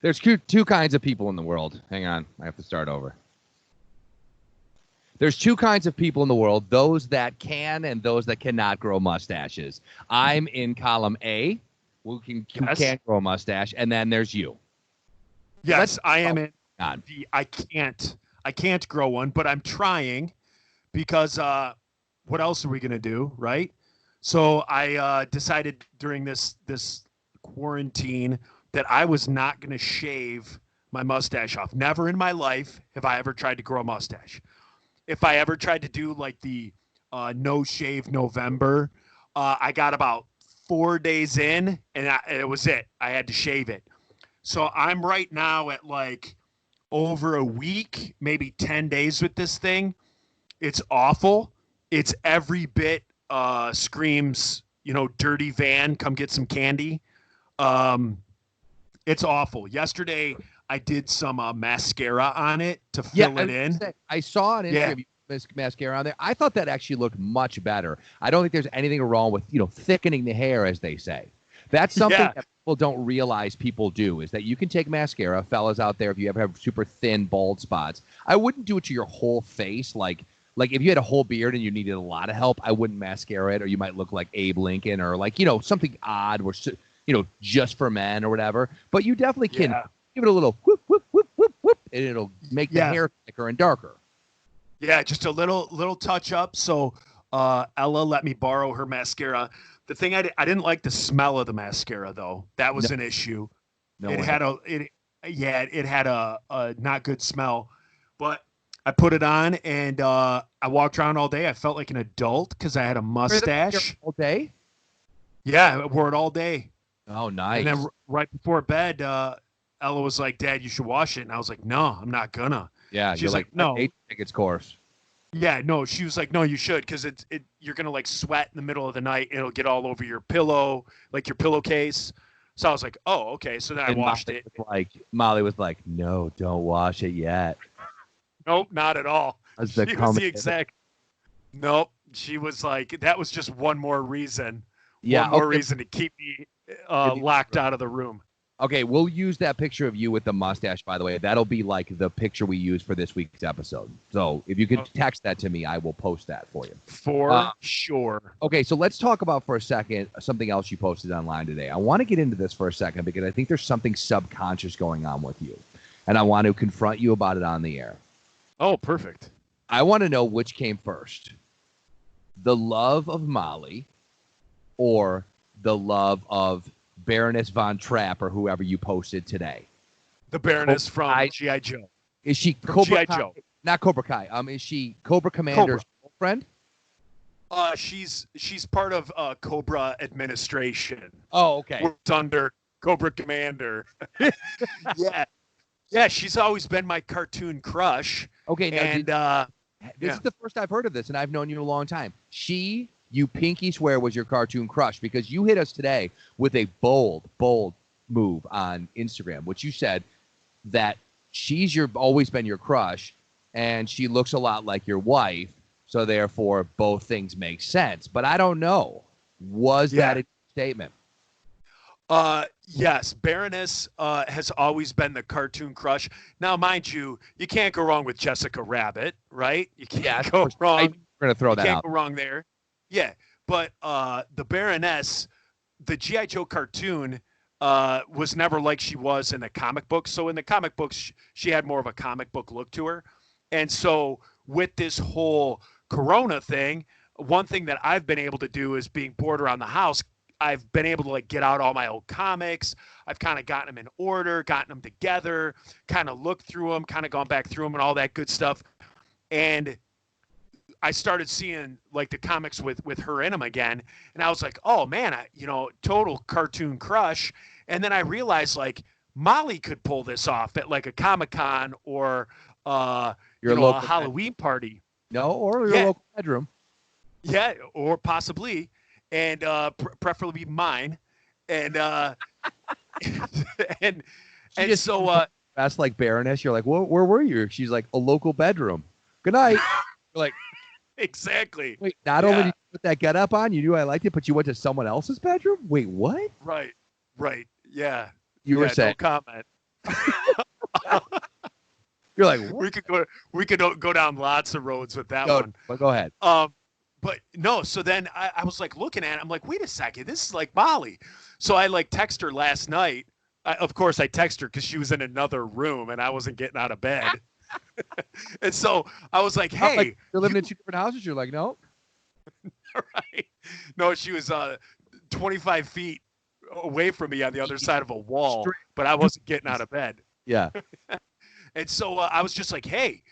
There's two kinds of people in the world. Hang on. I have to start over. There's two kinds of people in the world, those that can and those that cannot grow mustaches. I'm in column A, who can't grow a mustache, and then there's you. Yes, I am in the I can't grow one, but I'm trying because what else are we going to do, right? So I decided during this quarantine that I was not going to shave my mustache off. Never in my life have I ever tried to grow a mustache. If I ever tried to do like the no shave November, I got about 4 days in and it was it. I had to shave it. So I'm right now at like over a week, maybe 10 days with this thing. It's awful. It's every bit screams, dirty van, come get some candy. It's awful. Yesterday, I did some mascara on it to fill it in. I saw an Instagram mascara on there. I thought that actually looked much better. I don't think there's anything wrong with, thickening the hair, as they say. That's something that people don't realize people do, is that you can take mascara, fellas out there, if you ever have super thin, bald spots. I wouldn't do it to your whole face. Like if you had a whole beard and you needed a lot of help, I wouldn't mascara it, or you might look like Abe Lincoln or something odd or, just for men or whatever. But you definitely can give it a little whoop, whoop, whoop, whoop, whoop, and it'll make the hair thicker and darker. Yeah, just a little touch up. So Ella let me borrow her mascara. The thing I didn't like the smell of the mascara though. That was an issue. It had a not good smell. But I put it on and I walked around all day. I felt like an adult because I had a mustache. All day? Yeah, I wore it all day. Oh, nice. And then right before bed, Ella was like, "Dad, you should wash it." And I was like, "No, I'm not gonna." Yeah, she's like, "No, tickets course." Yeah, no, she was like, "No, you should, because you're gonna like sweat in the middle of the night. It'll get all over your pillow, like your pillowcase." So I was like, "Oh, okay." So then I washed it. Molly was like, "No, don't wash it yet." Nope, not at all. She was the exact. Nope, she was like, that was just one more reason. Yeah, one more reason to keep me locked out of the room. Okay, we'll use that picture of you with the mustache, by the way. That'll be like the picture we use for this week's episode. So if you could text that to me, I will post that for you. For sure. Okay, so let's talk about for a second something else you posted online today. I want to get into this for a second because I think there's something subconscious going on with you. And I want to confront you about it on the air. Oh, perfect. I want to know which came first. The love of Molly or the love of Baroness Von Trapp or whoever you posted today? The Baroness from G.I. Joe. Is she Cobra Kai? Joe. Not Cobra Kai. Is she Cobra Commander's girlfriend? She's part of Cobra administration. Oh, okay. Works under Cobra Commander. Yeah, she's always been my cartoon crush. Okay, now this is the first I've heard of this, and I've known you a long time. You pinky swear was your cartoon crush because you hit us today with a bold move on Instagram, which you said that she's always been your crush, and she looks a lot like your wife, so therefore both things make sense. But I don't know. Was that a statement? Yes, Baroness has always been the cartoon crush. Now, mind you, you can't go wrong with Jessica Rabbit, right? You can't go wrong. We're going to throw that out. You can't go wrong there. Yeah, but the Baroness, the G.I. Joe cartoon, was never like she was in the comic books. So in the comic books, she had more of a comic book look to her. And so with this whole Corona thing, one thing that I've been able to do is being bored around the house, I've been able to like get out all my old comics. I've kind of gotten them in order, gotten them together, kind of looked through them, kind of gone back through them and all that good stuff. And I started seeing like the comics with her in them again. And I was like, oh man, total cartoon crush. And then I realized like Molly could pull this off at like a Comic-Con or a Halloween party. No, or your local bedroom. Yeah, or possibly. And preferably mine. And and so that's like Baroness. You're like, where were you? She's like, a local bedroom. Good night. You're like, exactly. Wait, not only did you put that get up on, you knew I liked it, but you went to someone else's bedroom? Wait, what? Right. Yeah. You were saying. No comment. You're like, what? We could go down lots of roads with that one. But go ahead. But no, so then I was like looking at it. I'm like, wait a second, this is like Molly. So I like text her last night. Of course, I text her because she was in another room and I wasn't getting out of bed. And so I was like, hey. Like, you're living in two different houses? You're like, no. Right. No, she was 25 feet away from me on the other side of a wall, but I wasn't getting out of bed. Yeah. And so I was just like, hey,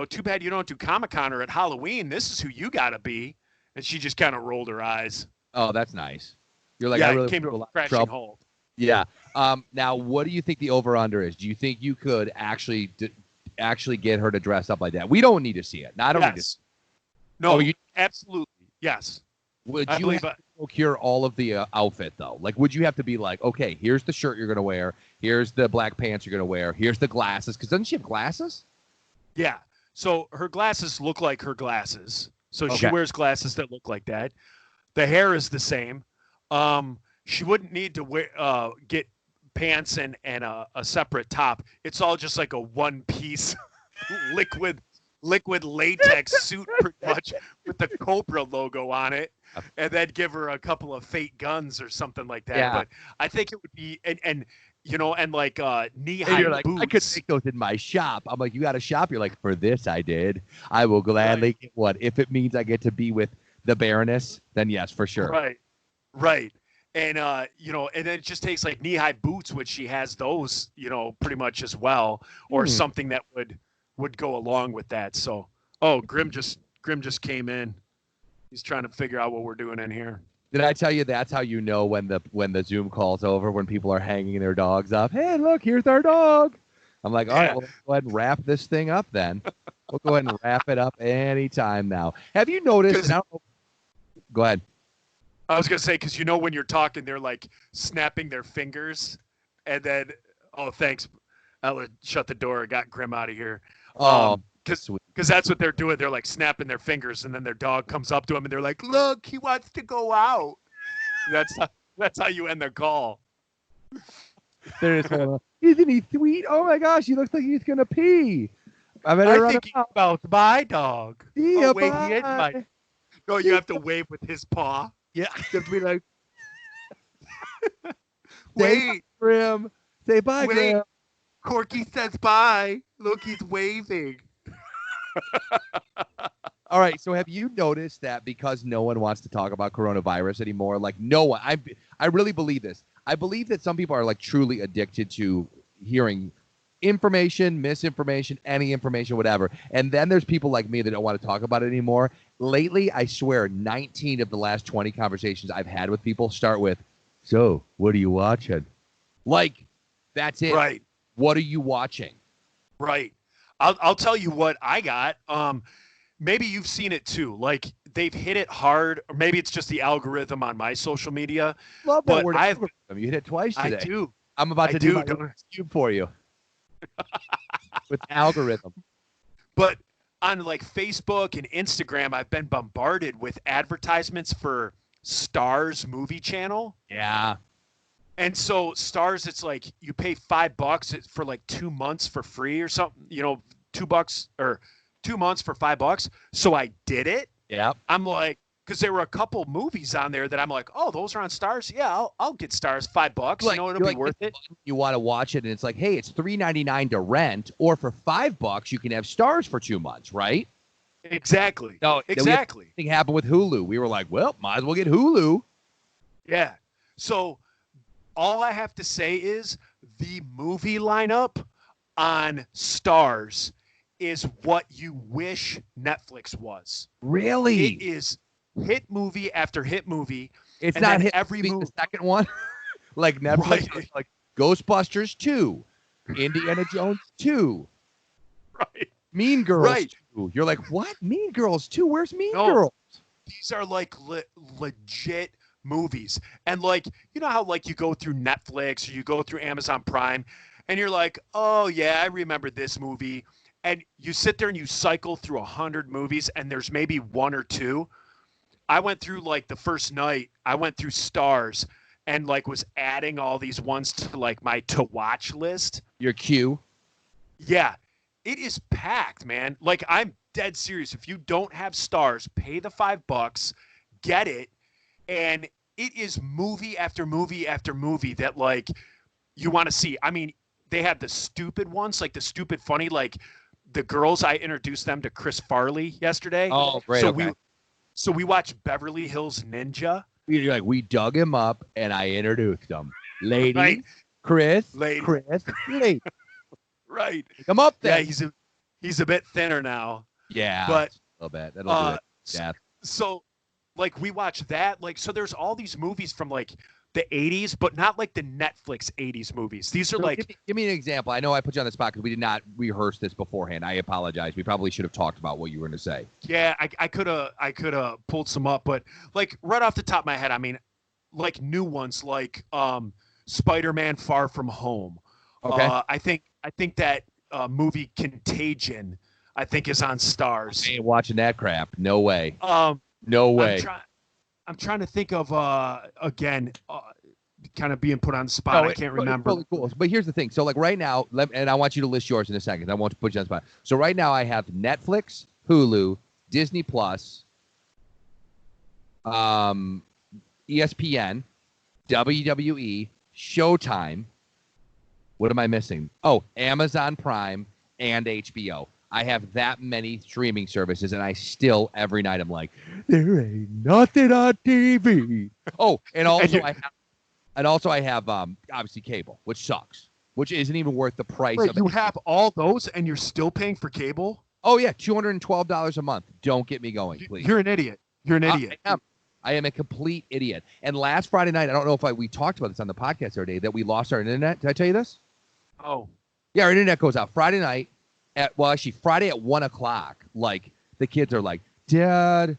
too bad you don't do Comic-Con or at Halloween. This is who you got to be. And she just kind of rolled her eyes. Oh, that's nice. You're like, yeah, I really came to a crashing halt. Yeah. Now, what do you think the over-under is? Do you think you could actually get her to dress up like that? We don't need to see it. No, I don't need to see it. No, absolutely. Yes. Would you have to procure all of the outfit, though? Like, would you have to be like, okay, here's the shirt you're going to wear. Here's the black pants you're going to wear. Here's the glasses. Because doesn't she have glasses? Yeah. So her glasses look like her glasses. So she wears glasses that look like that. The hair is the same. She wouldn't need to get pants and a separate top. It's all just like a one-piece liquid latex suit, pretty much, with the Cobra logo on it, and then give her a couple of fake guns or something like that. Yeah. But I think it would be and like knee-high boots. I could make those in my shop. I'm like, you got a shop? You're like, for this I did. I will gladly get one. If it means I get to be with the Baroness, then yes, for sure. Right. And, and then it just takes like knee-high boots, which she has those, pretty much as well, or something that would go along with that. So, Grim just came in. He's trying to figure out what we're doing in here. Did I tell you that's how you know when the Zoom call's over, when people are hanging their dogs up? Hey, look, here's our dog. I'm like, all right, well, let's go ahead and wrap this thing up then. We'll go ahead and wrap it up anytime now. Have you noticed? Go ahead. I was going to say, because when you're talking, they're like snapping their fingers. And then, thanks. I'll shut the door. I got Grim out of here. Because that's what they're doing. They're like snapping their fingers, and then their dog comes up to them, and they're like, "Look, he wants to go out." That's how you end the call. There's isn't he sweet? Oh my gosh, he looks like he's gonna pee. I think he smells my dog. Yeah, wait, he is my. No, you have to wave with his paw. Yeah, you have to be like, wait, Grim. Say bye, Grim. Corky says bye. Look, he's waving. All right, so have you noticed that because no one wants to talk about coronavirus anymore, like no one, I really believe this. I believe that some people are like truly addicted to hearing information, misinformation, any information, whatever. And then there's people like me that don't want to talk about it anymore. Lately, I swear 19 of the last 20 conversations I've had with people start with, so what are you watching? Like, that's it. Right. What are you watching? Right. I'll tell you what I got. Maybe you've seen it too. Like they've hit it hard, or maybe it's just the algorithm on my social media. Love that word algorithm. You hit it twice today. I do. I'm about to do my cube for you with algorithm. But on like Facebook and Instagram, I've been bombarded with advertisements for Starz movie channel. Yeah. And so Starz, it's like you pay $5 for like 2 months for free or something, $2 or 2 months for $5. So I did it. Yeah. I'm like, because there were a couple movies on there that I'm like, oh, those are on Starz. Yeah, I'll get Starz $5. Like, it'll be worth it. You want to watch it, and it's like, hey, it's $3.99 to rent, or for $5 you can have Starz for 2 months, right? Exactly. No, exactly. Thing happened with Hulu. We were like, well, might as well get Hulu. Yeah. So all I have to say is the movie lineup on Starz is what you wish Netflix was. Really? It is hit movie after hit movie. It's not hit every movie. The second one, like Netflix, right. Like Ghostbusters 2, Indiana Jones 2, right? Mean Girls 2. You're like, what? Mean Girls 2? Where's Mean Girls? These are like legit movies. And like, you know how like you go through Netflix or you go through Amazon Prime and you're like, oh yeah, I remember this movie. And you sit there and you cycle through 100 movies and there's maybe one or two. I went through like the first night, I went through Starz and like was adding all these ones to like my to watch list. Your queue. Yeah, it is packed, man. Like, I'm dead serious. If you don't have Stars, pay the $5, get it, and it is movie after movie after movie that like you want to see. I mean, they had the stupid ones, like the stupid funny, like the girls. I introduced them to Chris Farley yesterday. Oh, great. So okay. we watched Beverly Hills Ninja. You're like, we dug him up and I introduced him. Lady, Right. Chris, Lady. Chris, lady. Right. Come up there. Yeah, he's a bit thinner now. Yeah, But a little bit. That'll do it. Yeah. So like we watched that. Like, so there's all these movies from like the 80s, but not like the Netflix 80s movies. These are So like give me an example. I know I put you on the spot because we did not rehearse this beforehand. I apologize. We probably should have talked about what you were going to say. Yeah, I could have pulled some up, but like right off the top of my head, I mean, like new ones like Spider-Man Far From Home. Okay. I think that movie Contagion, I think, is on Stars. I ain't watching that crap. No way. Um, No way. I'm trying to think of again, kind of being put on the spot. I can't remember. Totally cool. But here's the thing. So like right now, and I want you to list yours in a second. I won't put you on the spot. So right now I have Netflix, Hulu, Disney Plus, ESPN, WWE, Showtime. What am I missing? Oh, Amazon Prime and HBO. I have that many streaming services, and I still every night I'm like, there ain't nothing on TV. Oh, and also I have obviously cable, which sucks, which isn't even worth the price. Wait, of you it. have all those, and you're still paying for cable? Oh yeah, $212 a month. Don't get me going, please. You're an idiot. You're an idiot. I am a complete idiot. And last Friday night, I don't know if we talked about this on the podcast the other day, that we lost our internet. Did I tell you this? Oh. Yeah, our internet goes out Friday night Friday at 1:00. Like the kids are like, Dad,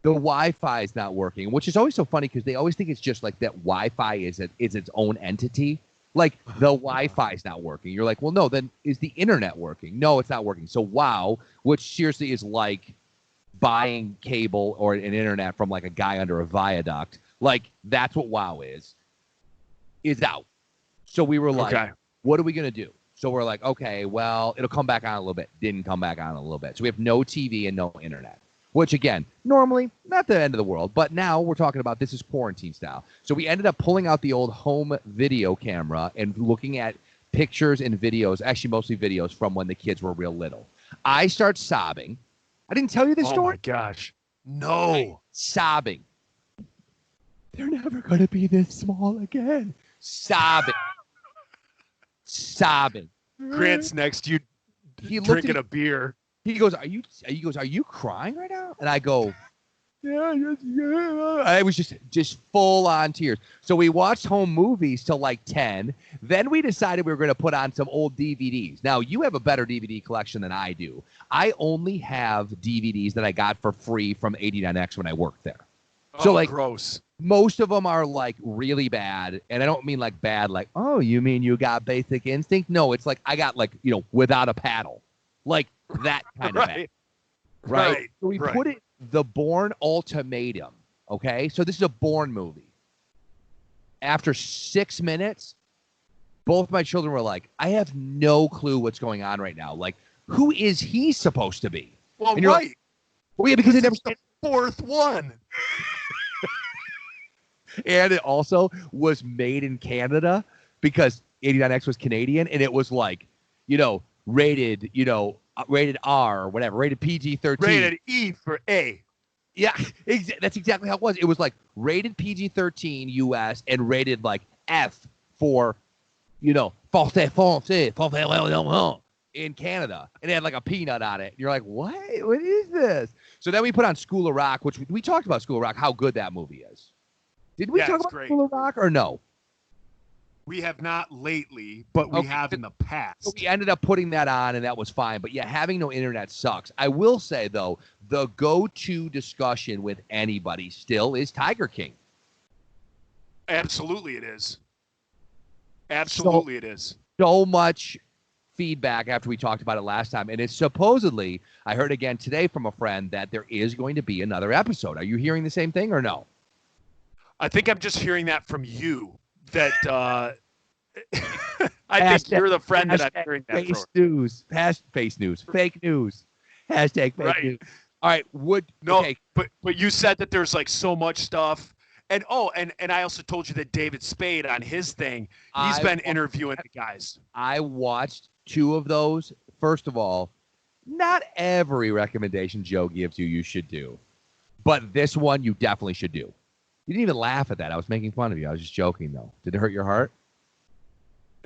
the Wi-Fi is not working, which is always so funny because they always think it's just like that Wi-Fi is its own entity. Like the Wi-Fi is not working. You're like, well, no, then is the internet working? No, it's not working. So WOW, which seriously is like buying cable or an internet from like a guy under a viaduct, like that's what WOW is out. So we were like, okay, what are we going to do? So we're like, okay, well, it'll come back on a little bit. Didn't come back on a little bit. So we have no TV and no internet, which, again, normally not the end of the world. But now we're talking about this is quarantine style. So we ended up pulling out the old home video camera and looking at pictures and videos, actually mostly videos from when the kids were real little. I start sobbing. I didn't tell you this story. Oh, my gosh. No. Sobbing. They're never going to be this small again. Sobbing. Sobbing. Grant's next to you drinking a beer. He goes, are you crying right now? And I go, yeah. I was just full on tears. So we watched home movies till like 10. Then we decided we were going to put on some old DVDs. Now, you have a better DVD collection than I do. I only have DVDs that I got for free from 89X when I worked there. So like gross. Most of them are like really bad, and I don't mean like bad like, oh, you mean you got Basic Instinct? No, it's like I got like, Without a Paddle. Like that kind of bad. Right? So we put it The Bourne Ultimatum, okay? So this is a Bourne movie. After 6 minutes, both my children were like, I have no clue what's going on right now. Like, who is he supposed to be? Well, right. Like, well, yeah, because they never the fourth one. And it also was made in Canada because 89X was Canadian, and it was like, rated R or whatever, rated PG-13. Rated E for A. Yeah, that's exactly how it was. It was like rated PG-13 US and rated like F for, français in Canada. And it had like a peanut on it. And you're like, what? What is this? So then we put on School of Rock, which we talked about School of Rock, how good that movie is. Did we talk about School of Rock or no? We have not lately, but we have in the past. So we ended up putting that on, and that was fine. But yeah, having no internet sucks. I will say, though, the go-to discussion with anybody still is Tiger King. Absolutely it is. Absolutely it is. So much feedback after we talked about it last time. And it's supposedly, I heard again today from a friend, that there is going to be another episode. Are you hearing the same thing or no? I think I'm just hearing that from you. That I think you're the friend that I'm hearing that face from. news. Face news. Fake news. Hashtag fake news. All right. Okay. But you said that there's like so much stuff. And and I also told you that David Spade on his thing, he's been interviewing the guys. I watched 2 of those. First of all, not every recommendation Joe gives you should do. But this one you definitely should do. You didn't even laugh at that. I was making fun of you. I was just joking, though. Did it hurt your heart?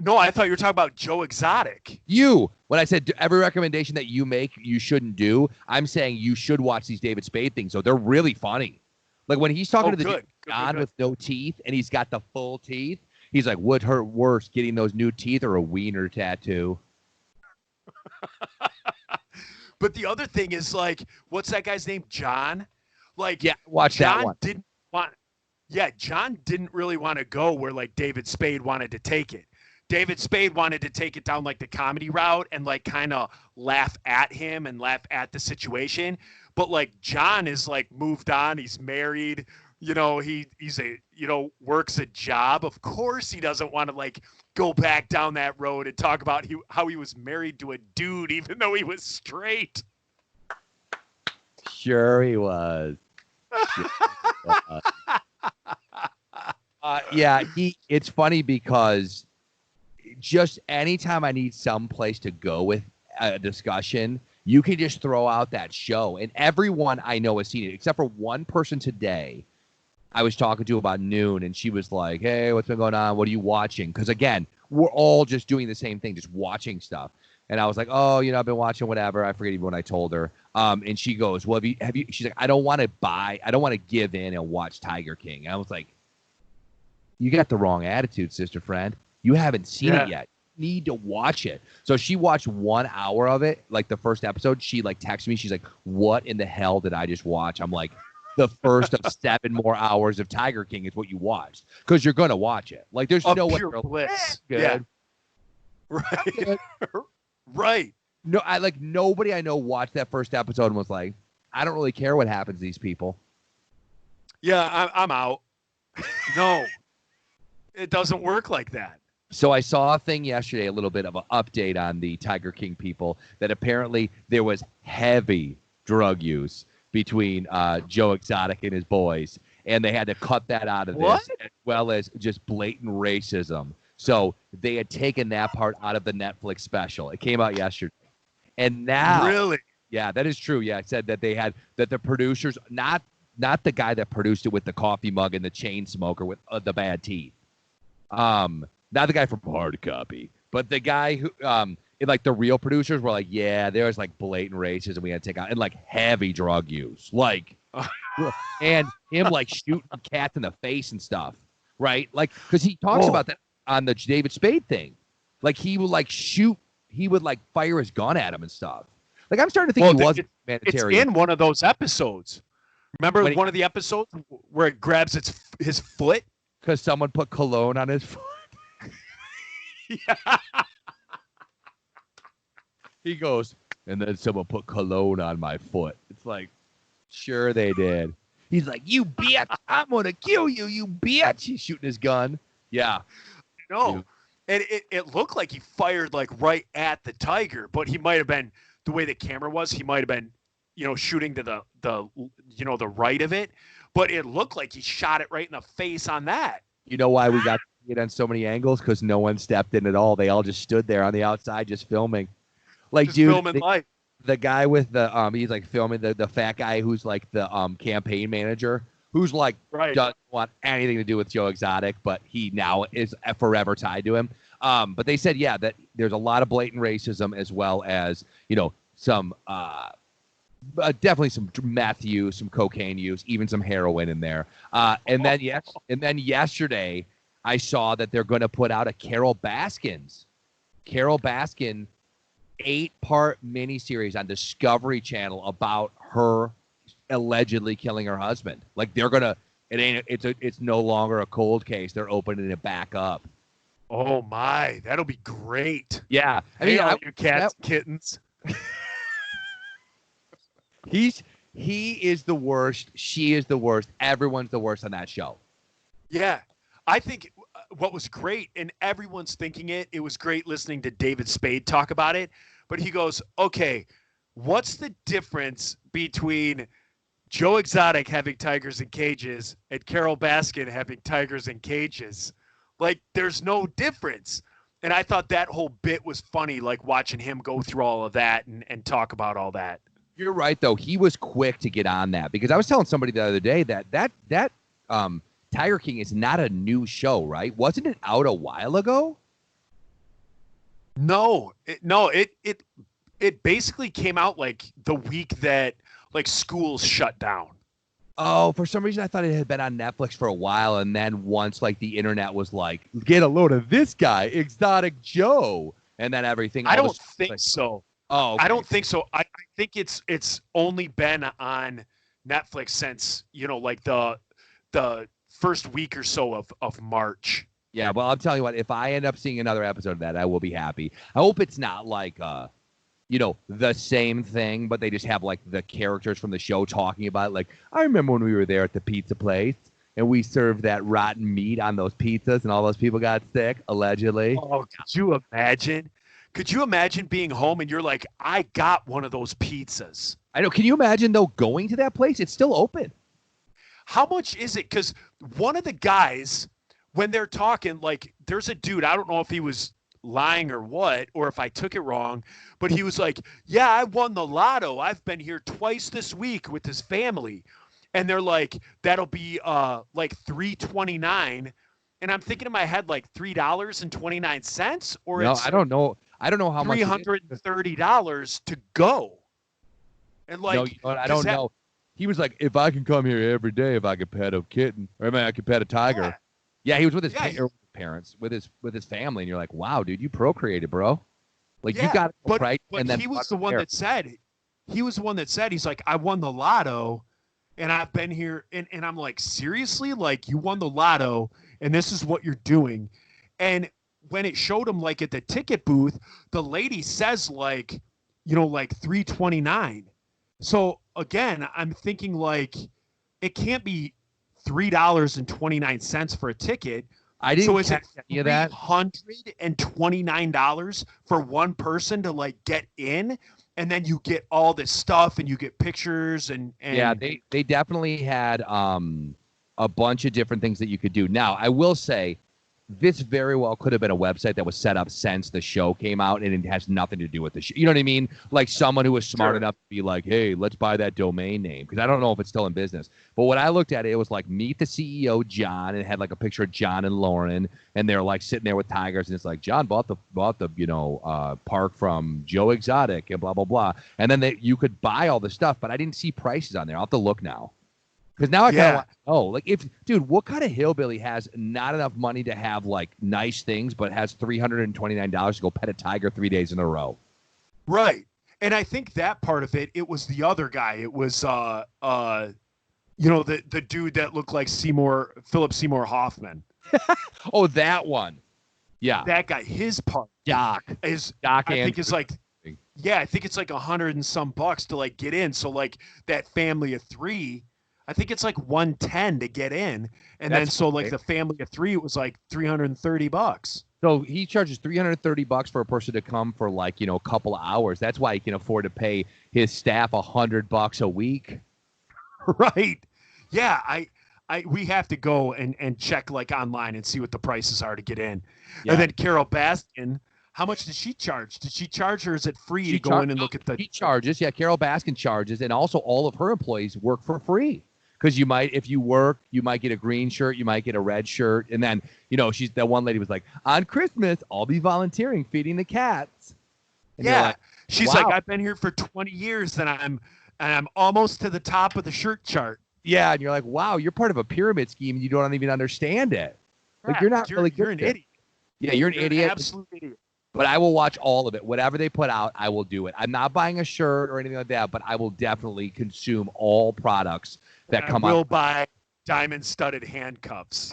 No, I thought you were talking about Joe Exotic. When I said every recommendation that you make, you shouldn't do, I'm saying you should watch these David Spade things. So they're really funny. Like when he's talking to the John with no teeth and he's got the full teeth, he's like, would hurt worse, getting those new teeth or a wiener tattoo? But the other thing is like, what's that guy's name? John? Like, yeah, watch that one. John didn't really want to go where like David Spade wanted to take it. David Spade wanted to take it down like the comedy route and like kind of laugh at him and laugh at the situation. But like John is like moved on. He's married. You know, he's a, works a job. Of course he doesn't want to like go back down that road and talk about how he was married to a dude, even though he was straight. Sure he was. It's funny because just anytime I need some place to go with a discussion, you can just throw out that show. And everyone I know has seen it, except for one person today I was talking to about noon, and she was like, hey, what's been going on? What are you watching? Because, again, we're all just doing the same thing, just watching stuff. And I was like, oh, I've been watching whatever. I forget even what I told her. And she goes, well, have you? She's like, I don't want to give in and watch Tiger King. And I was like, you got the wrong attitude, sister friend. You haven't seen it yet. You need to watch it. So she watched 1 hour of it, like the first episode. She like texted me. She's like, what in the hell did I just watch? I'm like, the first of 7 more hours of Tiger King is what you watched, because you're gonna watch it. Like there's no pure bliss. Good. Yeah. Right. Good. Right. No, nobody I know watched that first episode and was like, I don't really care what happens to these people. Yeah, I'm out. No, it doesn't work like that. So I saw a thing yesterday, a little bit of an update on the Tiger King people, that apparently there was heavy drug use between Joe Exotic and his boys, and they had to cut that out of this, as well as just blatant racism. So they had taken that part out of the Netflix special. It came out yesterday. And now, really? Yeah, that is true. Yeah, I said that they had, that the producers, not the guy that produced it with the coffee mug and the chain smoker with the bad teeth. Not the guy from Hard Copy, but the guy who, like the real producers were like, yeah, there's like blatant racism we had to take out, and like heavy drug use, like, and him like shooting cats in the face and stuff, right? Like, because he talks about that on the David Spade thing. Like he would like fire his gun at him and stuff. Like I'm starting to think he wasn't humanitarian. It's in one of those episodes. Remember one of the episodes where it grabs his foot? Because someone put cologne on his foot. Yeah. He goes, and then someone put cologne on my foot. It's like, sure they did. He's like, you bitch, I'm going to kill you, you bitch. He's shooting his gun. Yeah. No. Dude. And it looked like he fired like right at the tiger, but he might have been, the way the camera was, he might have been, shooting to the right of it. But it looked like he shot it right in the face on that. You know why we got it on so many angles? Because no one stepped in at all. They all just stood there on the outside just filming. Like, just dude, filming life. The guy with the he's like filming the fat guy who's like the campaign manager, who's like doesn't want anything to do with Joe Exotic, but he now is forever tied to him. But they said, yeah, that there's a lot of blatant racism, as well as, some definitely some meth use, some cocaine use, even some heroin in there. And then yesterday I saw that they're going to put out a Carol Baskin 8-part miniseries on Discovery Channel about her allegedly killing her husband. Like they're gonna, it's no longer a cold case. They're opening it back up. Oh my, that'll be great. Yeah, I mean, all you cats, kittens. He is the worst. She is the worst. Everyone's the worst on that show. Yeah. I think what was great, and everyone's thinking it was great listening to David Spade talk about it, but he goes, okay, what's the difference between Joe Exotic having tigers in cages and Carol Baskin having tigers in cages? Like, there's no difference. And I thought that whole bit was funny, like watching him go through all of that and talk about all that. You're right, though. He was quick to get on that because I was telling somebody the other day that Tiger King is not a new show, right? Wasn't it out a while ago? No, it basically came out like the week that like schools shut down. Oh, for some reason I thought it had been on Netflix for a while, and then once like the internet was like, get a load of this guy, Exotic Joe, and then everything. I don't think so. Oh, okay. I don't think so. I think it's only been on Netflix since, like the first week or so of March. Yeah, well, I'm telling you what, if I end up seeing another episode of that, I will be happy. I hope it's not like the same thing, but they just have like the characters from the show talking about it. Like, I remember when we were there at the pizza place and we served that rotten meat on those pizzas and all those people got sick, allegedly. Oh, could you imagine? Could you imagine being home and you're like, I got one of those pizzas? I know. Can you imagine, though, going to that place? It's still open. How much is it? Because one of the guys, when they're talking, like, there's a dude, I don't know if he was lying or what, or if I took it wrong, but he was like, yeah, I won the lotto. I've been here twice this week with his family. And they're like, that'll be like $3.29. And I'm thinking in my head, like $3.29, or No, it's I don't know. I don't know how much. $330 to go. And like, no, you know what? I don't know. He was like, if I can come here every day, if I could pet a kitten, or I could pet a tiger. Yeah, he was with his parents, with his family, and you're like, wow, dude, you procreated, bro. Like, you got it right. But he was the one that said, he's like, I won the lotto, and I've been here, and I'm like, seriously? Like, you won the lotto, and this is what you're doing. And when it showed him, like, at the ticket booth, the lady says, like, like $3.29. So, again, I'm thinking, like, it can't be $3.29 for a ticket. I didn't. So is it $329 for one person to like get in, and then you get all this stuff and you get pictures and yeah, they definitely had a bunch of different things that you could do. Now, I will say, this very well could have been a website that was set up since the show came out, and it has nothing to do with the show. You know what I mean? Like someone who was smart enough to be like, hey, let's buy that domain name. Because I don't know if it's still in business. But when I looked at it, it was like, meet the CEO, John, and it had like a picture of John and Lauren, and they're like sitting there with tigers, and it's like, John bought the park from Joe Exotic, and blah, blah, blah. And then you could buy all the stuff, but I didn't see prices on there. I'll have to look now. Because now I kind of want to know, like, dude, what kind of hillbilly has not enough money to have, like, nice things, but has $329 to go pet a tiger 3 days in a row? Right. And I think that part of it was the other guy. It was, the dude that looked like Philip Seymour Hoffman. Oh, that one. Yeah. That guy, his part. Doc. I think it's like, I think it's like $100 and some bucks to, like, get in. So, like, that family of three, I think it's like $110 to get in, and then the family of three, it was like $330. So he charges $330 for a person to come for like a couple of hours. That's why he can afford to pay his staff $100 a week. Right? Yeah, we have to go and check like online and see what the prices are to get in. Yeah. And then Carol Baskin, how much did she charge? Did she charge, or is it free to go in and look at the? She charges. Yeah, Carol Baskin charges, and also all of her employees work for free. Because if you work, you might get a green shirt, you might get a red shirt. And then, that one lady was like, on Christmas, I'll be volunteering feeding the cats. And like, she's wow. Like, I've been here for 20 years and I'm almost to the top of the shirt chart. Yeah. And you're like, wow, you're part of a pyramid scheme and you don't even understand it. Like, you're not really good. You're an idiot. Yeah, you're an idiot. An absolute idiot. But I will watch all of it. Whatever they put out, I will do it. I'm not buying a shirt or anything like that, but I will definitely consume all products that come out. I will buy diamond-studded handcuffs.